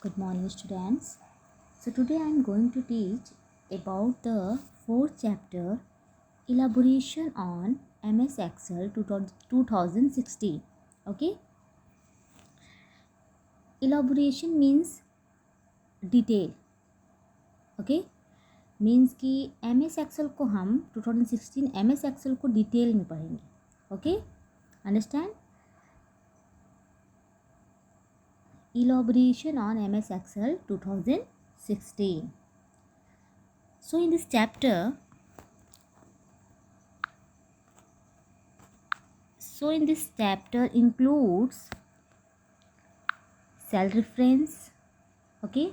Good morning, students. So today I am going to teach about the fourth chapter, elaboration on MS Excel 2016. Okay, elaboration means detail. Okay, means कि MS Excel को हम 2016 MS Excel को detail में पढ़ेंगे. Okay, understand? Elaboration on MS Excel 2016. So in this chapter, includes cell reference. Okay,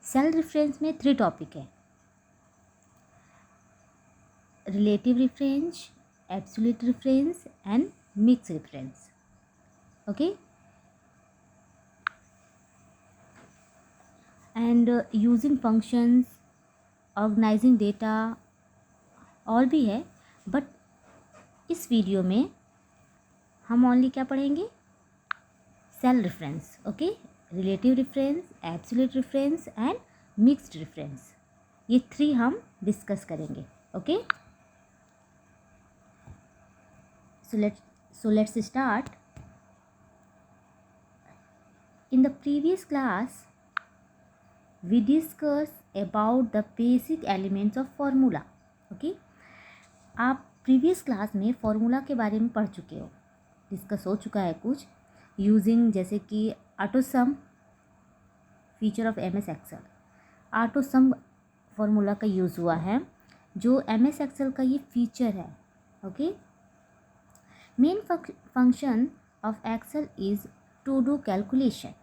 cell reference में 3 topic है: relative reference, absolute reference and mixed reference. Okay, and using functions, organizing data और भी है, but इस video में हम only क्या पढ़ेंगे? Cell reference. Okay, relative reference, absolute reference and mixed reference, ये 3 हम डिस्कस करेंगे. Okay, so let's start. In the previous class we discussed about the basic elements of formula. Okay, आप previous class में formula के बारे में पढ़ चुके हो, डिस्कस हो चुका है कुछ. यूजिंग जैसे कि auto sum, feature of MS Excel. Auto sum formula का यूज़ हुआ है, जो MS एक्सेल का ये फीचर है. Okay, main function of Excel is to do calculation.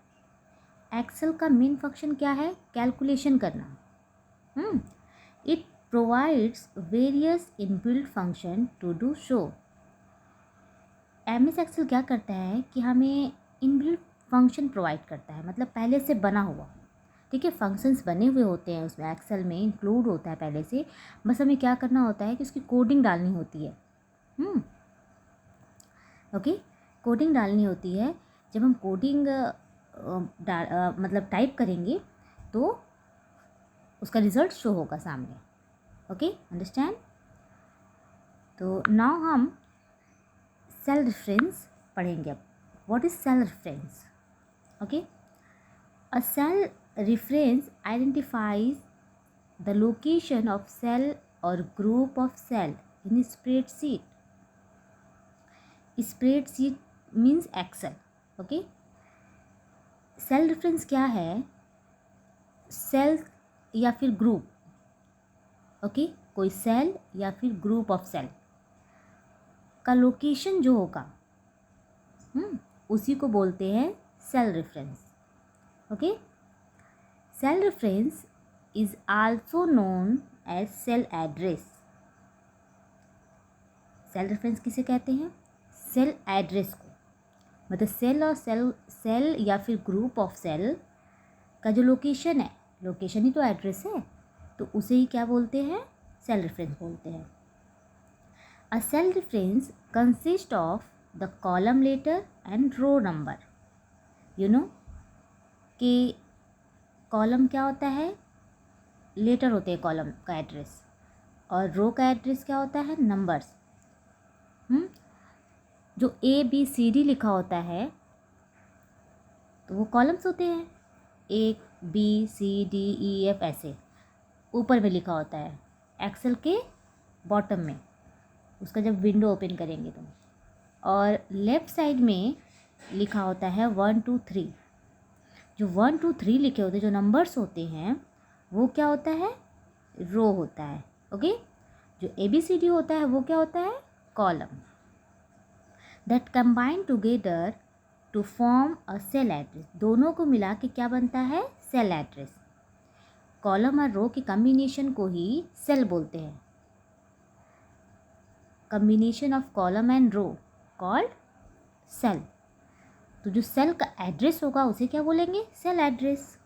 Excel का मेन फंक्शन क्या है? कैलकुलेशन करना. It provides various inbuilt function to do so. MS Excel क्या करता है कि हमें इनबिल्ट फंक्शन प्रोवाइड करता है, मतलब पहले से बना हुआ. ठीक है, फंक्शंस बने हुए होते हैं उसमें, एक्सेल में इंक्लूड होता है पहले से. बस हमें क्या करना होता है कि उसकी कोडिंग डालनी होती है. ओके, कोडिंग डालनी होती है. जब हम कोडिंग मतलब टाइप करेंगे तो उसका रिज़ल्ट शो होगा सामने. Okay, understand? तो नाउ हम सेल रेफरेंस पढ़ेंगे. अब what is cell reference? Okay, a cell reference identifies the location of cell और group of cell in spreadsheet. Spreadsheet means Excel. Okay, cell reference क्या है? Cell या फिर ग्रुप. ओके, कोई सेल या फिर ग्रुप ऑफ सेल का location जो होगा उसी को बोलते हैं cell reference. Okay, cell reference is also known as cell address. Cell reference किसे कहते हैं? सेल एड्रेस को. मतलब सेल और सेल या फिर ग्रुप ऑफ सेल का जो लोकेशन है, लोकेशन ही तो एड्रेस है, तो उसे ही क्या बोलते हैं? सेल रेफरेंस बोलते हैं. A cell reference consists of the column letter and row number. You know कि कॉलम क्या होता है? लेटर होते हैं कॉलम का एड्रेस, और रो का एड्रेस क्या होता है? नंबर्स. जो ABCD लिखा होता है तो वो कॉलम्स होते हैं, ABCDEF ऐसे ऊपर में लिखा होता है एक्सेल के बॉटम में, उसका जब विंडो ओपन करेंगे तो. और लेफ़्ट साइड में लिखा होता है 1 2 3. जो 1 2 3 लिखे होते हैं, जो नंबर्स होते हैं, वो क्या होता है? रो होता है. ओके, जो ABCD होता है वो क्या होता है? Column. That combine together to form a cell address. दोनों को मिला के क्या बनता है? Cell address. कॉलम और रो के कम्बिनेशन को ही सेल बोलते हैं. Combination of column and row called cell. तो जो सेल का एड्रेस होगा उसे क्या बोलेंगे? Cell address.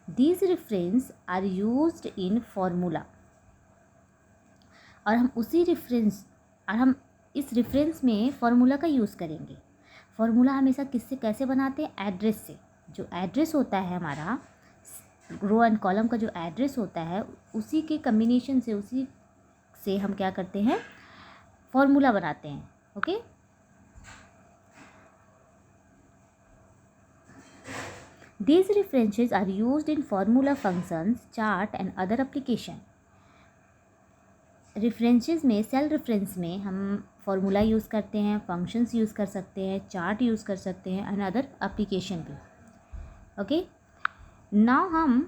These reference are used in formula. और हम इस रेफरेंस में फॉर्मूला का यूज़ करेंगे. फॉर्मूला हमेशा किससे कैसे बनाते हैं? एड्रेस से. जो एड्रेस होता है हमारा, रो एंड कॉलम का जो एड्रेस होता है, उसी के कम्बिनेशन से, उसी से हम क्या करते हैं, फॉर्मूला बनाते हैं। Okay, these references are used in formula functions, chart and other application. References में, सेल रेफरेंस में हम फार्मूला यूज़ करते हैं, फंक्शंस यूज़ कर सकते हैं, चार्ट यूज़ कर सकते हैं एंड अदर एप्लीकेशन भी। ओके, नाउ हम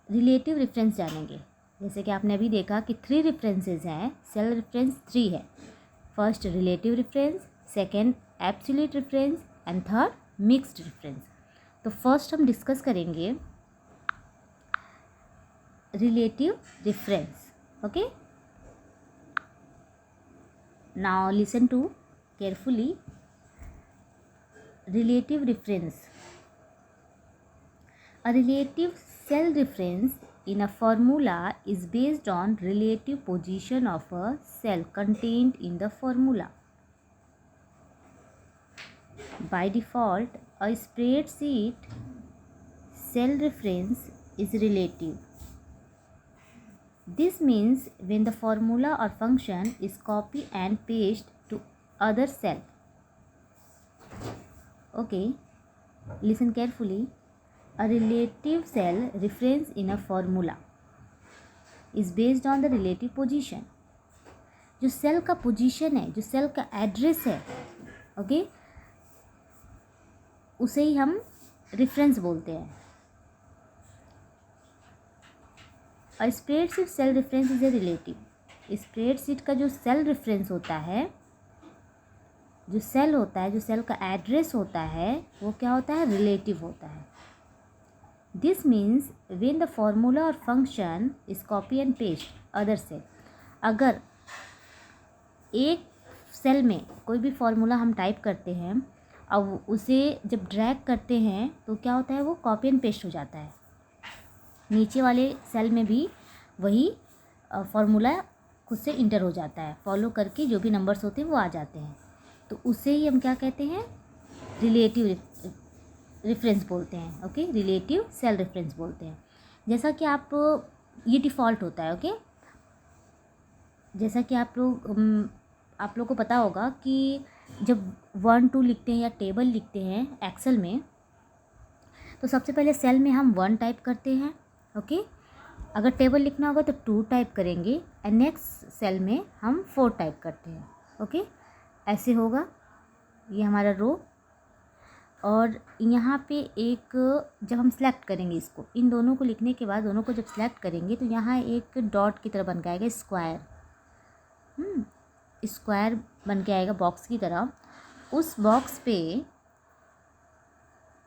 रिलेटिव रेफरेंस जानेंगे। जैसे कि आपने अभी देखा कि 3 रेफरेंसेस हैं, सेल रेफरेंस 3 है। First relative reference, second absolute reference and third mixed reference. तो फर्स्ट हम डिस्कस करेंगे relative reference. Okay, now listen to carefully. Relative reference, a relative cell reference in a formula is based on relative position of a cell contained in the formula. By default, a spreadsheet cell reference is relative. This means when the formula or function is copy and paste to other cell. Okay, listen carefully. A relative cell reference in a formula is based on the relative position. जो cell का position है, जो cell का address है, okay, उसे ही हम reference बोलते हैं। और spreadsheet cell reference is a relative. Spreadsheet का जो सेल रेफरेंस होता है, जो सेल होता है, जो सेल का एड्रेस होता है, वो क्या होता है, रिलेटिव होता है। This means when the formula or function is copy and paste other cell. अगर एक सेल में कोई भी फॉर्मूला हम टाइप करते हैं, अब उसे जब ड्रैग करते हैं तो क्या होता है, वो कॉपी एंड पेस्ट हो जाता है। नीचे वाले सेल में भी वही फॉर्मूला खुद से इंटर हो जाता है, फॉलो करके जो भी नंबर्स होते हैं वो आ जाते हैं। तो उसे ही हम क्या कहते हैं, रिलेटिव रेफरेंस बोलते हैं। ओके, रिलेटिव सेल रेफरेंस बोलते हैं। जैसा कि आप, ये डिफ़ॉल्ट होता है। ओके, जैसा कि आप लोग को पता होगा कि जब 1 2 लिखते हैं या टेबल लिखते हैं एक्सेल में, तो सबसे पहले सेल में हम 1 टाइप करते हैं। ओके, अगर टेबल लिखना होगा तो 2 टाइप करेंगे एंड नेक्स्ट सेल में हम 4 टाइप करते हैं। ओके, ऐसे होगा ये हमारा रो। और यहाँ पे एक, जब हम सेलेक्ट करेंगे इसको, इन दोनों को लिखने के बाद दोनों को जब सेलेक्ट करेंगे तो यहाँ एक डॉट की तरह बन के आएगा, स्क्वायर। स्क्वायर बन के आएगा बॉक्स की तरह। उस बॉक्स पे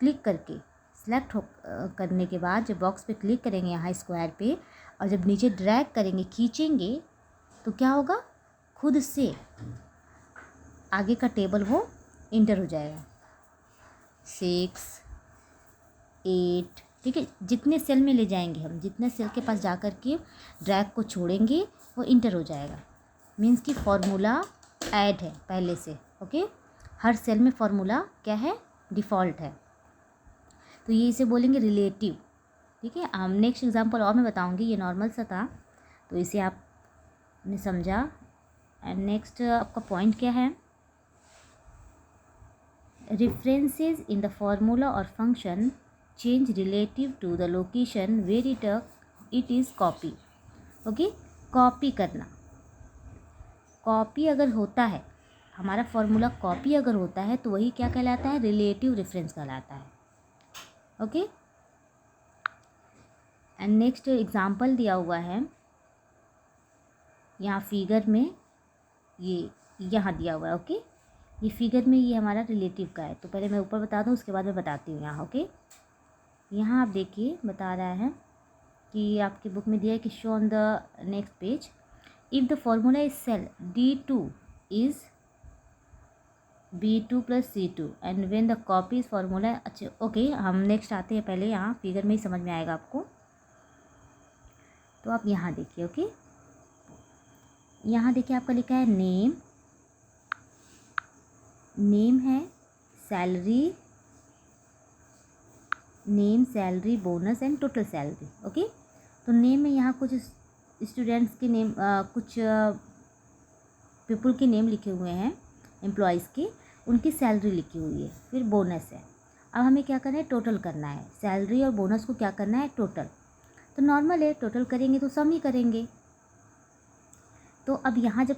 क्लिक करके सेलेक्ट करने के बाद जब बॉक्स पे क्लिक करेंगे यहाँ स्क्वायर पे, और जब नीचे ड्रैग करेंगे, खींचेंगे, तो क्या होगा, खुद से आगे का टेबल वो इंटर हो जाएगा। 6 8, ठीक है, जितने सेल में ले जाएंगे हम, जितने सेल के पास जा कर के ड्रैग को छोड़ेंगे वो इंटर हो जाएगा। मीन्स कि फॉर्मूला ऐड है पहले से। ओके, हर सेल में फॉर्मूला क्या है, डिफ़ॉल्ट है। तो ये इसे बोलेंगे रिलेटिव। ठीक है, हम नेक्स्ट एग्जांपल और मैं बताऊंगी, ये नॉर्मल सा था तो इसे आपने समझा। एंड नेक्स्ट आपका पॉइंट क्या है, references in the formula or function change relative to the location where it is copy. Okay, copy करना, कॉपी अगर होता है, हमारा फॉर्मूला कॉपी अगर होता है तो वही क्या कहलाता है, रिलेटिव रेफरेंस कहलाता है। ओके, एंड नेक्स्ट एग्जांपल दिया हुआ है यहाँ फिगर में, ये यहाँ दिया हुआ है। ओके, ये फिगर में ये हमारा रिलेटिव का है। तो पहले मैं ऊपर बता दूँ, उसके बाद मैं बताती हूँ यहाँ। ओके, यहाँ आप देखिए बता रहा है कि आपकी बुक में दिया है कि show on the next page, if the formula is cell D2 is B2 + C2 and when the copy is formula. अच्छा, ओके, हम नेक्स्ट आते हैं, पहले यहाँ फिगर में ही समझ में आएगा आपको। तो आप यहाँ देखिए। ओके, यहाँ देखिए आपका लिखा है नेम, नेम है, salary, name, salary, bonus and total salary. Okay, तो नेम में यहाँ कुछ स्टूडेंट्स के नेम, कुछ पीपल के नेम लिखे हुए हैं, एम्प्लॉयज़ के, उनकी सैलरी लिखी हुई है, फिर बोनस है। अब हमें क्या करना है, टोटल करना है। सैलरी और बोनस को क्या करना है, टोटल। तो नॉर्मल है, टोटल करेंगे तो सम ही करेंगे। तो अब यहाँ जब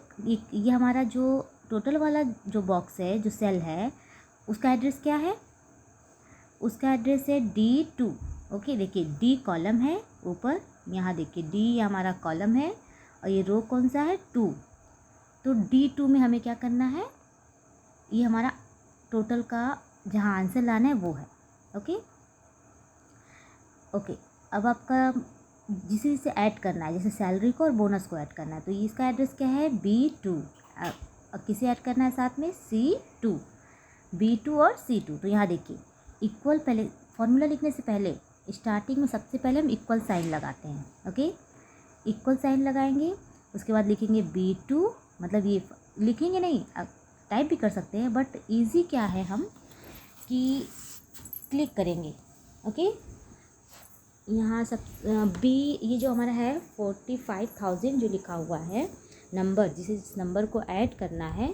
ये हमारा जो टोटल वाला जो बॉक्स है, जो सेल है, उसका एड्रेस क्या है, उसका एड्रेस है D2। ओके, देखिए D कॉलम है ऊपर, यहाँ देखिए D हमारा कॉलम है और ये रो कौन सा है, 2। तो D2 में हमें क्या करना है, ये हमारा टोटल का जहाँ आंसर लाना है वो है। ओके ओके, अब आपका जिसे जिसे ऐड करना है, जैसे सैलरी को और बोनस को ऐड करना है, तो इसका एड्रेस क्या है, B2। अब किसे ऐड करना है साथ में, C2, B2 और C2। तो यहाँ देखिए इक्वल, पहले फॉर्मूला लिखने से पहले स्टार्टिंग में सबसे पहले हम इक्वल साइन लगाते हैं। ओके, इक्वल साइन लगाएंगे, उसके बाद लिखेंगे B2, मतलब ये लिखेंगे नहीं, टाइप भी कर सकते हैं, बट इजी क्या है हम कि क्लिक करेंगे। ओके, यहाँ सब बी, ये जो हमारा है 45,000 जो लिखा हुआ है नंबर, जिस नंबर को ऐड करना है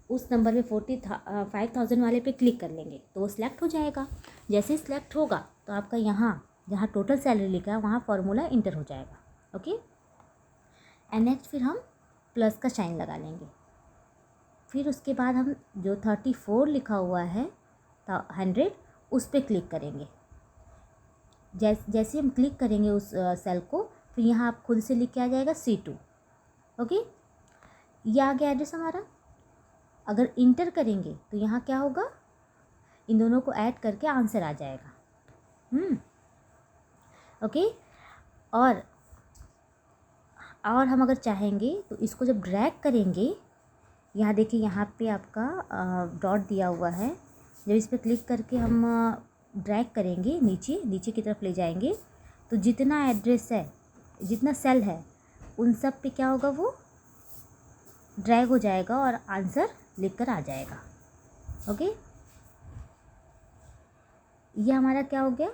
उस नंबर में 45,000 वाले पे क्लिक कर लेंगे तो वो सिलेक्ट हो जाएगा। जैसे ही सिलेक्ट होगा तो आपका यहाँ जहाँ टोटल सैलरी लिखा है वहाँ फार्मूला इंटर हो जाएगा। ओके, एंड नेक्स्ट फिर हम प्लस का साइन लगा लेंगे। फिर उसके बाद हम जो 34 लिखा हुआ है 100, उस पर क्लिक करेंगे। जैसे हम क्लिक करेंगे उस सेल को, फिर यहाँ आप खुद से लिख के आ जाएगा C2। ओके, ये आ गया एड्रेस हमारा। अगर इंटर करेंगे तो यहाँ क्या होगा, इन दोनों को ऐड करके आंसर आ जाएगा। ओके, और हम अगर चाहेंगे तो इसको जब ड्रैग करेंगे, यहाँ देखिए यहाँ पे आपका डॉट दिया हुआ है, जब इस पर क्लिक करके हम ड्रैग करेंगे नीचे की तरफ ले जाएंगे, तो जितना एड्रेस है, जितना सेल है, उन सब पे क्या होगा, वो ड्रैग हो जाएगा और आंसर लिख कर आ जाएगा। ओके, ये हमारा क्या हो गया,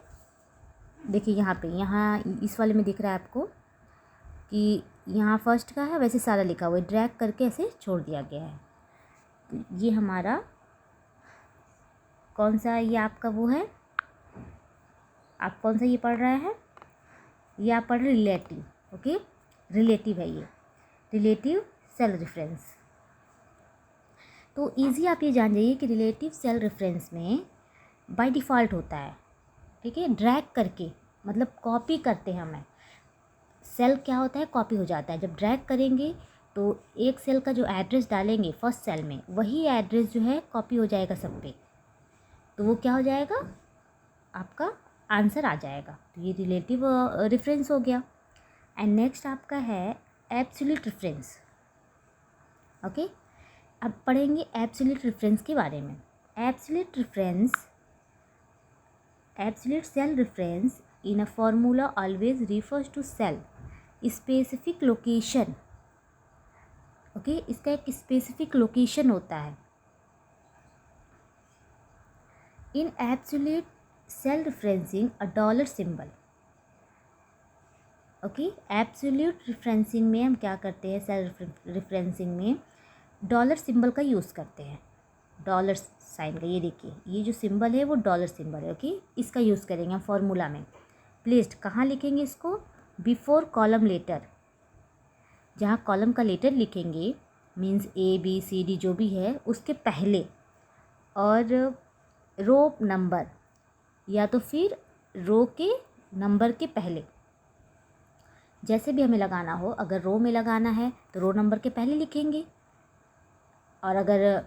देखिए यहाँ इस वाले में दिख रहा है आपको कि यहाँ फर्स्ट का है, वैसे सारा लिखा हुआ है, ड्रैग करके ऐसे छोड़ दिया गया है। तो ये हमारा कौन सा, ये आपका वो है, आप कौन सा ये पढ़ रहे हैं, ये आप पढ़ रहे रिलेटिव। ओके, रिलेटिव है ये, रिलेटिव सेल रेफरेंस। तो इजी आप ये जान जाइए कि रिलेटिव सेल रेफरेंस में बाय डिफ़ॉल्ट होता है। ठीक है, ड्रैग करके मतलब कॉपी करते हैं हमें, सेल क्या होता है, कॉपी हो जाता है। जब ड्रैग करेंगे तो एक सेल का जो एड्रेस डालेंगे फर्स्ट सेल में, वही एड्रेस जो है कॉपी हो जाएगा सब पे, तो वो क्या हो जाएगा, आपका आंसर आ जाएगा। तो ये रिलेटिव रेफरेंस हो गया। एंड नेक्स्ट आपका है एब्सोल्यूट रेफरेंस। ओके, अब पढ़ेंगे एब्सोल्यूट रेफरेंस के बारे में। Absolute reference, absolute cell reference in a formula always refers to cell specific location। Okay, इसका एक स्पेसिफिक लोकेशन होता है। In absolute cell referencing a dollar symbol. Okay, absolute referencing में हम क्या करते हैं, सेल रेफरेंसिंग में डॉलर सिंबल का यूज़ करते हैं, डॉलर साइन का। ये देखिए ये जो सिंबल है वो डॉलर सिंबल है। ओके, इसका यूज़ करेंगे हम फॉर्मूला में। प्लेस्ड कहाँ लिखेंगे इसको, बिफोर कॉलम लेटर, जहाँ कॉलम का लेटर लिखेंगे मीन्स ABCD जो भी है उसके पहले, और रो नंबर या तो फिर रो के नंबर के पहले, जैसे भी हमें लगाना हो। अगर रो में लगाना है तो रो नंबर के पहले लिखेंगे, और अगर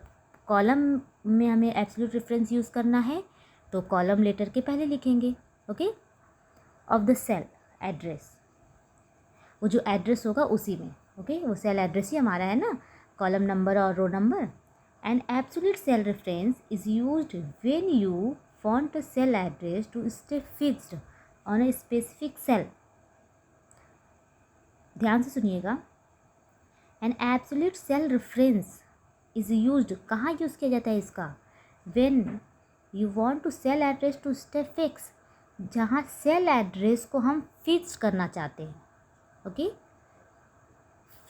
कॉलम में हमें एब्सोल्यूट रेफरेंस यूज़ करना है तो कॉलम लेटर के पहले लिखेंगे। Okay, of the cell address, वो जो एड्रेस होगा उसी में। ओके, वो सेल एड्रेस ही हमारा है ना, कॉलम नंबर और row number. And absolute cell reference is used when you want a cell address to stay fixed on a specific cell. ध्यान से सुनिएगा, an absolute cell reference is used, कहाँ use किया जाता है इसका, when you want to cell address to stay fix, जहाँ cell address को हम फिक्स करना चाहते हैं, ओके,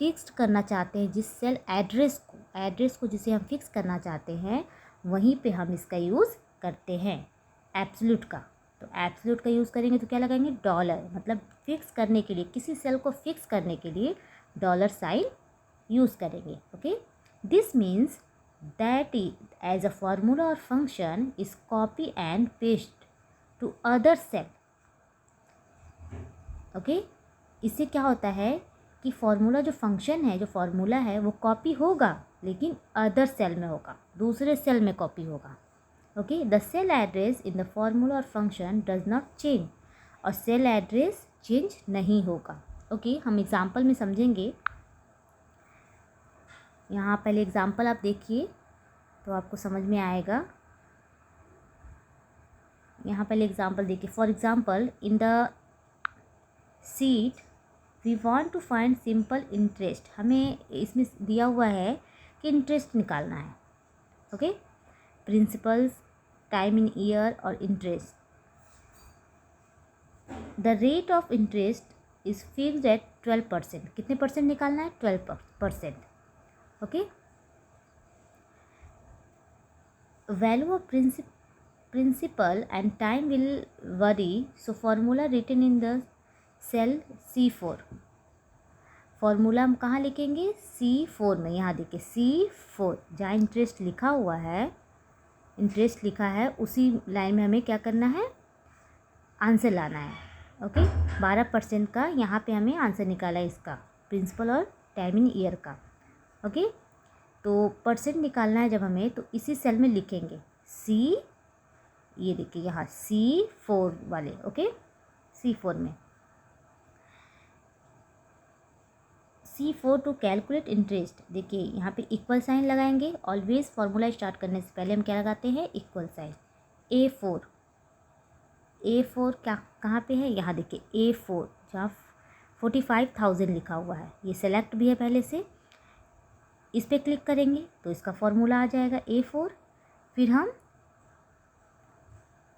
फिक्स्ड करना चाहते हैं, जिस सेल एड्रेस को जिसे हम फिक्स करना चाहते हैं, वहीं पे हम इसका यूज़ करते हैं एब्सोल्यूट का। तो एब्सोल्यूट का यूज़ करेंगे तो क्या लगाएंगे, डॉलर, मतलब फिक्स करने के लिए, किसी सेल को फिक्स करने के लिए डॉलर साइन यूज़ करेंगे, okay. This means that as a formula और function is copy and paste to other cell, okay. इससे क्या होता है कि फॉर्मूला जो फंक्शन है, जो फॉर्मूला है, वो कॉपी होगा लेकिन अदर सेल में होगा, दूसरे सेल में कॉपी होगा, okay. The cell address in the formula और फंक्शन डज नॉट चेंज, और सेल एड्रेस चेंज नहीं होगा, ओके। हम एग्जाम्पल में समझेंगे। यहाँ पहले एग्जाम्पल आप देखिए तो आपको समझ में आएगा। यहाँ पहले एग्जाम्पल देखिए। For example, in the sheet we want to find simple interest, हमें इसमें दिया हुआ है कि इंटरेस्ट निकालना है, okay. Principals, time in year और interest. The rate of interest is fixed at 12%। कितने परसेंट निकालना है, 12%, okay. Value of principal and time will vary, so formula written in the cell C4। Formula हम कहाँ लिखेंगे, C4 में। यहाँ देखिए C4, जहाँ इंटरेस्ट लिखा हुआ है, इंटरेस्ट लिखा है, उसी लाइन में हमें क्या करना है, आंसर लाना है, ओके। 12% का यहाँ पे हमें आंसर निकाला है इसका, प्रिंसिपल और टाइम इन ईयर का, ओके। तो परसेंट निकालना है जब हमें, तो इसी सेल में लिखेंगे C, ये देखिए यहाँ C4 वाले, ओके, C4 में। C4 टू कैलकुलेट इंटरेस्ट, देखिए यहाँ पे इक्वल साइन लगाएंगे। ऑलवेज फार्मूला स्टार्ट करने से पहले हम क्या लगाते हैं, इक्वल साइन। A4 क्या कहाँ पे है, यहाँ देखिए A4, जहाँ 45,000 लिखा हुआ है, ये सेलेक्ट भी है पहले से। इस पर क्लिक करेंगे तो इसका फॉर्मूला आ जाएगा A4। फिर हम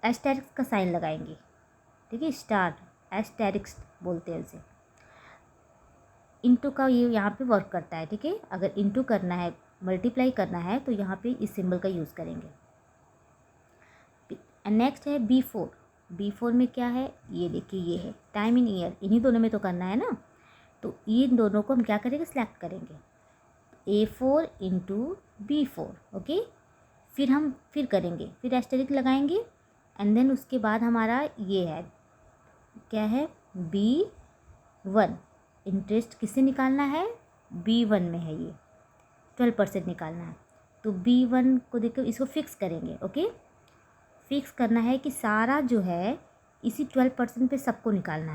एस्टेरिक्स का साइन लगाएंगे, ठीक है, स्टार एस्टेरिक्स बोलते हैं इसे। इंटू का ये यहाँ पे वर्क करता है, ठीक है। अगर इंटू करना है, मल्टीप्लाई करना है, तो यहाँ पे इस सिंबल का यूज़ करेंगे। नेक्स्ट है B4 में क्या है, ये देखिए, ये है टाइम इन ईयर, इन्हीं दोनों में तो करना है ना, तो इन दोनों को हम क्या करेंगे, सिलेक्ट करेंगे, A4 इंटू B4, ओके। फिर हम करेंगे, फिर एस्टेरिक लगाएंगे, एंड देन उसके बाद हमारा ये है, क्या है, B1। इंटरेस्ट किससे निकालना है, B1 में है, ये 12% निकालना है। तो B1 को देखो, इसको फिक्स करेंगे, ओके। फिक्स करना है कि सारा जो है इसी 12% पे सबको निकालना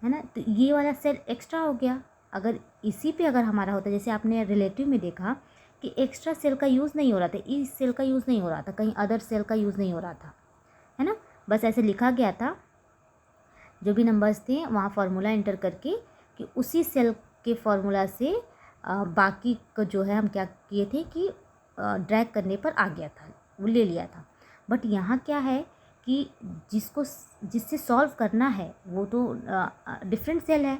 है ना। तो ये वाला सेल एक्स्ट्रा हो गया। अगर इसी पे अगर हमारा होता, जैसे आपने रिलेटिव में देखा कि एक्स्ट्रा सेल का यूज़ नहीं हो रहा था, इस सेल का यूज़ नहीं हो रहा था, कहीं अदर सेल का यूज़ नहीं हो रहा था, है ना। बस ऐसे लिखा गया था, जो भी नंबर्स थे वहाँ फार्मूला एंटर करके, कि उसी सेल के फार्मूला से बाकी को जो है हम क्या किए थे कि ड्रैग करने पर आ गया था, वो ले लिया था। बट यहाँ क्या है कि जिससे सॉल्व करना है वो तो डिफरेंट सेल है,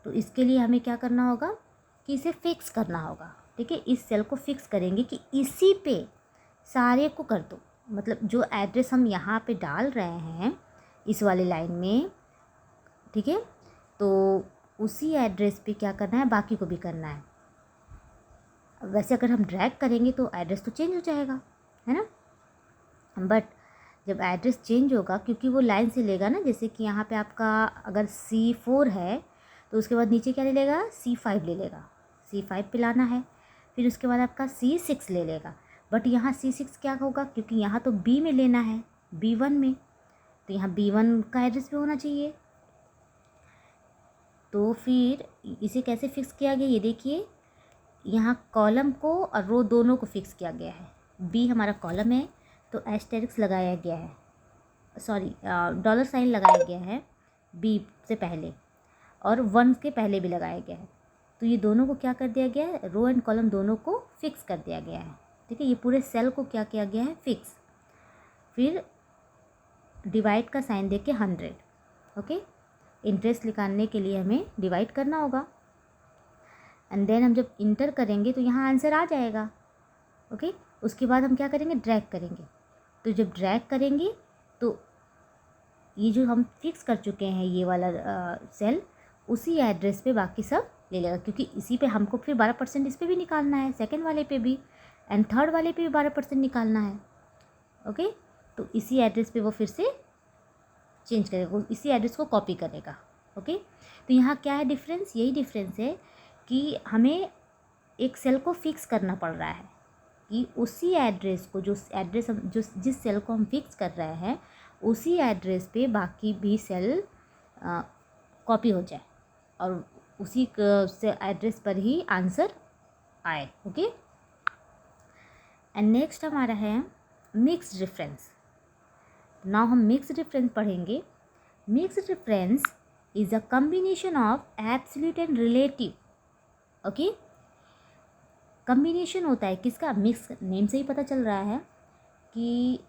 तो इसके लिए हमें क्या करना होगा कि इसे फिक्स करना होगा, ठीक है। इस सेल को फिक्स करेंगे कि इसी पे सारे को कर दो, मतलब जो एड्रेस हम यहाँ पे डाल रहे हैं इस वाले लाइन में, ठीक है, तो उसी एड्रेस पे क्या करना है, बाकी को भी करना है। वैसे अगर हम ड्रैग करेंगे तो एड्रेस तो चेंज हो जाएगा, है ना, बट जब एड्रेस चेंज होगा, क्योंकि वो लाइन से लेगा ना, जैसे कि यहाँ पे आपका अगर C4 है तो उसके बाद नीचे क्या ले लेगा, C5 ले लेगा, C5 पे लाना है। फिर उसके बाद आपका C6 ले लेगा, बट यहाँ C6 क्या होगा, क्योंकि यहाँ तो B में लेना है, B1 में, तो यहाँ B1 का एड्रेस भी होना चाहिए। तो फिर इसे कैसे फिक्स किया गया, ये देखिए, यहाँ कॉलम को और रो दोनों को फिक्स किया गया है। B हमारा कॉलम है तो एस्टेरिक्स लगाया गया है, सॉरी डॉलर साइन लगाया गया है B से पहले, और 1 के पहले भी लगाया गया है। तो ये दोनों को क्या कर दिया गया है, रो एंड कॉलम दोनों को फिक्स कर दिया गया है, ठीक है। ये पूरे सेल को क्या किया गया है, फिक्स। फिर डिवाइड का साइन दे के 100, ओके। इंटरेस्ट निकालने के लिए हमें डिवाइड करना होगा, एंड देन हम जब इंटर करेंगे तो यहाँ आंसर आ जाएगा, ओके। उसके बाद हम क्या करेंगे, ड्रैग करेंगे। तो जब ड्रैग करेंगे तो ये जो हम फिक्स कर चुके हैं ये वाला सेल, उसी एड्रेस पे बाकी सब ले लेगा, क्योंकि इसी पे हमको फिर 12% इस पर भी निकालना है, सेकंड वाले पे भी, एंड थर्ड वाले पे भी 12% निकालना है, ओके। तो इसी एड्रेस पे वो फिर से चेंज करेगा, इसी एड्रेस को कॉपी करेगा, ओके। तो यहाँ क्या है डिफरेंस, यही डिफरेंस है कि हमें एक सेल को फिक्स करना पड़ रहा है कि उसी एड्रेस को, जो एड्रेस हम जिस सेल को हम फिक्स कर रहे हैं उसी एड्रेस पे बाकी भी सेल कॉपी हो जाए और उसी एड्रेस पर ही आंसर आए, ओके। एंड नेक्स्ट हमारा है मिक्स्ड रेफरेंस। नाउ हम मिक्स्ड रेफरेंस पढ़ेंगे। Mixed reference is a combination of absolute and relative, okay. Combination होता है किसका, मिक्स, नेम से ही पता चल रहा है कि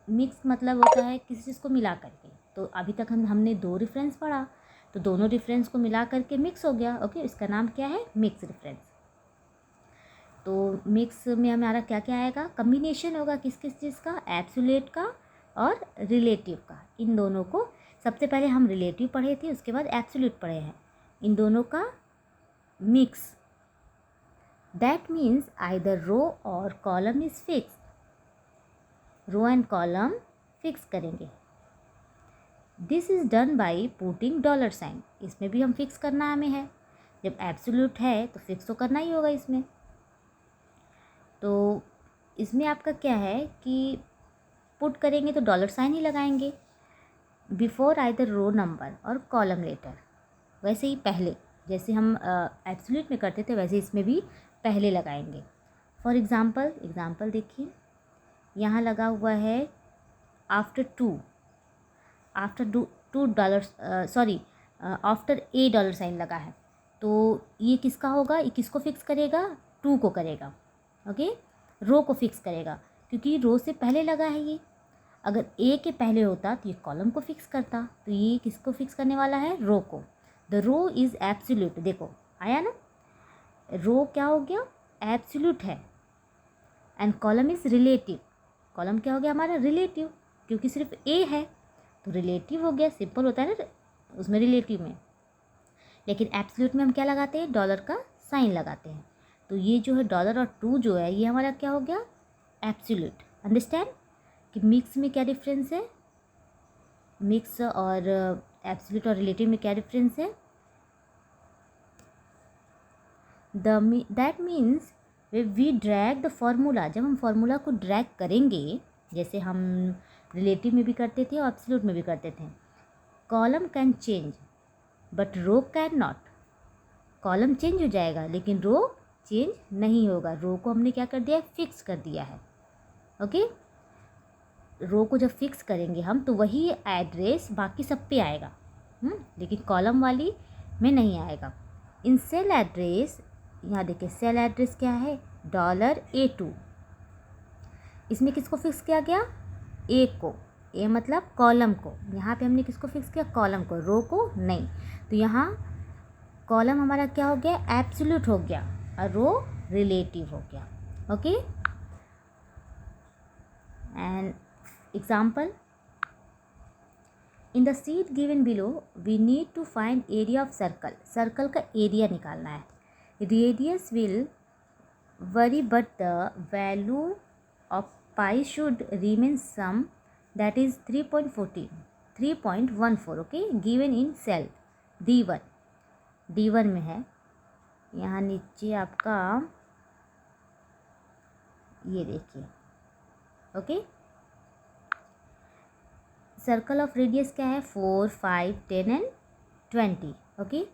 मिक्स मतलब होता है किसी चीज़ को मिला करके। तो अभी तक हमने 2 रेफरेंस पढ़ा, तो दोनों रेफरेंस को मिला करके मिक्स हो गया, ओके। इसका नाम क्या है, मिक्स रेफरेंस। तो मिक्स में हमारा क्या क्या आएगा, कॉम्बिनेशन होगा किस किस चीज़ का, एब्सोल्यूट का और रिलेटिव का। इन दोनों को सबसे पहले हम रिलेटिव पढ़े थे, उसके बाद एब्सोल्यूट पढ़े हैं, इन दोनों का mix. That means either row और column is fix, row and column fix करेंगे। This is done by putting dollar sign, इसमें भी हम फिक्स करना हमें है, जब एब्सोल्यूट है तो फिक्स तो करना ही होगा इसमें। तो इसमें आपका क्या है कि पुट करेंगे तो डॉलर साइन ही लगाएंगे बिफोर आइदर रो नंबर और कॉलम लेटर। वैसे ही पहले जैसे हम एब्सोल्यूट में करते थे वैसे इसमें भी पहले लगाएंगे। फॉर एग्ज़ाम्पल देखिए, यहाँ लगा हुआ है आफ्टर ए डॉलर साइन लगा है, तो ये किसका होगा, ये किसको फिक्स करेगा, 2 को करेगा, ओके। रो को फिक्स करेगा क्योंकि रो से पहले लगा है ये। अगर ए के पहले होता तो ये कॉलम को फिक्स करता, तो ये किसको फिक्स करने वाला है, रो को। द रो इज़ एब्सोल्यूट, देखो आया ना, रो क्या हो गया, एब्सोल्यूट है, and column is relative. Column क्या हो गया हमारा, रिलेटिव, क्योंकि सिर्फ ए है तो रिलेटिव हो गया, सिंपल होता है ना उसमें रिलेटिव में। लेकिन एब्सोल्यूट में हम क्या लगाते हैं, डॉलर का साइन लगाते हैं। तो ये जो है डॉलर और 2 जो है ये हमारा क्या हो गया, एब्सोल्यूट। अंडरस्टैंड कि मिक्स में क्या डिफरेंस है, मिक्स और एब्सोल्यूट और रिलेटिव में क्या डिफरेंस है। That means we drag the formula, जब हम फार्मूला को ड्रैग करेंगे, जैसे हम रिलेटिव में भी करते थे और एब्सोल्यूट में भी करते थे, column can change but row can not. Column change हो जाएगा लेकिन रो चेंज नहीं होगा। रो को हमने क्या कर दिया है, फिक्स कर दिया है, ओके। रो को जब फिक्स करेंगे हम तो वही एड्रेस बाकी सब पे आएगा, लेकिन कॉलम वाली में नहीं आएगा। इन सेल एड्रेस, यहाँ देखिए सेल एड्रेस क्या है, $A2। इसमें किसको फिक्स किया गया, ए को, ए मतलब कॉलम को। यहाँ पे हमने किसको फिक्स किया, कॉलम को, रो को नहीं। तो यहाँ कॉलम हमारा क्या हो गया, एब्सोल्यूट हो गया और रो रिलेटिव हो गया, okay. And example, in the sheet given below we need to find area of circle. Circle का एरिया निकालना है। Radius will vary but the value of pi should remain same, that is 3.14, okay, given in cell D1 में है। यहाँ नीचे आपका ये देखिए, ओके। सर्कल ऑफ रेडियस क्या है, 4, 5, 10 एंड 20, ओके।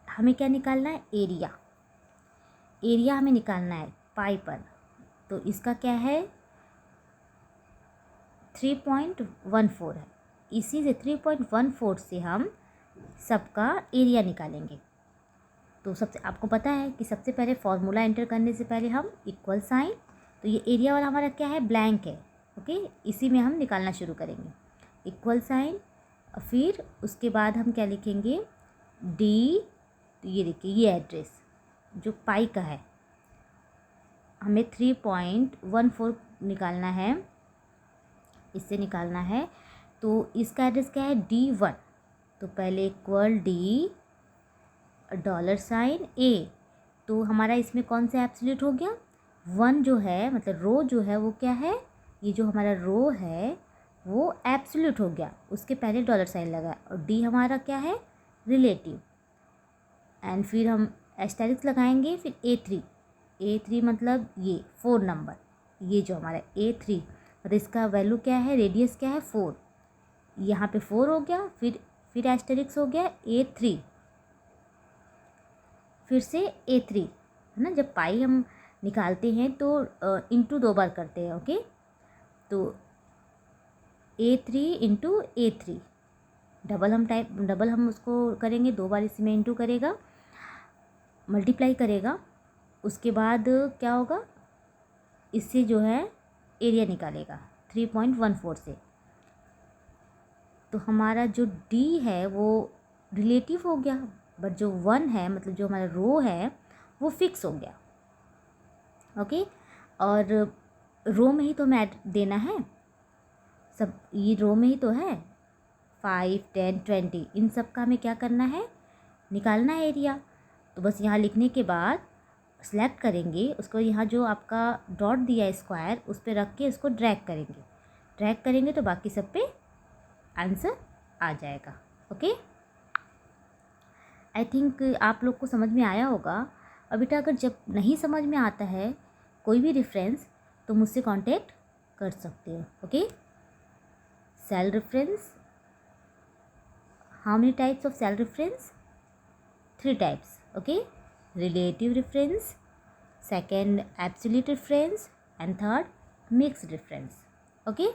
हमें क्या निकालना है, एरिया। एरिया हमें निकालना है पाई पर, तो इसका क्या है 3.14 है। इसी से 3.14 से हम सबका एरिया निकालेंगे। तो सबसे आपको पता है कि सबसे पहले फॉर्मूला एंटर करने से पहले हम इक्वल साइन, तो ये एरिया वाला हमारा क्या है, ब्लैंक है, ओके, इसी में हम निकालना शुरू करेंगे। इक्वल साइन, फिर उसके बाद हम क्या लिखेंगे, डी। तो ये देखिए, ये एड्रेस जो पाई का है, हमें 3.14 निकालना है, इससे निकालना है। तो इसका एड्रेस क्या है, D1। तो पहले इक्वल डी $, ए। तो हमारा इसमें कौन सा एब्सोल्यूट हो गया, 1 जो है, मतलब रो जो है वो क्या है, ये जो हमारा रो है वो एब्सोल्यूट हो गया, उसके पहले $, लगा। और डी हमारा क्या है, रिलेटिव। एंड फिर हम एस्टेरिक्स लगाएंगे, फिर A3 मतलब ये 4 नंबर, ये जो हमारा A3 मतलब इसका वैल्यू क्या है, रेडियस क्या है 4, यहाँ पे 4 हो गया, फिर एस्टेरिक्स हो गया A3, फिर से A3, है ना। जब पाई हम निकालते हैं तो इंटू 2 बार करते हैं, ओके। तो A3 इंटू A3, डबल हम उसको करेंगे, 2 बार इसमें इंटू करेगा, मल्टीप्लाई करेगा। उसके बाद क्या होगा, इससे जो है एरिया निकालेगा 3.14 से। तो हमारा जो D है वो रिलेटिव हो गया, बट जो 1 है, मतलब जो हमारा रो है वो फिक्स हो गया, ओके। और रो में ही तो हमें देना है सब, ये रो में ही तो है, 5, 10, 20, इन सब का हमें क्या करना है, निकालना है एरिया। तो बस यहाँ लिखने के बाद सेलेक्ट करेंगे उसको, यहाँ जो आपका डॉट दिया है स्क्वायर, उस पर रख के उसको ड्रैग करेंगे तो बाकी सब पे आंसर आ जाएगा, ओके। आई थिंक आप लोग को समझ में आया होगा। अब बेटा अगर जब नहीं समझ में आता है कोई भी रेफरेंस, तो मुझसे कांटेक्ट कर सकते हो, okay. Cell reference, how many types of cell reference, 3 types, okay. Relative reference, second absolute reference, and third mixed reference, okay.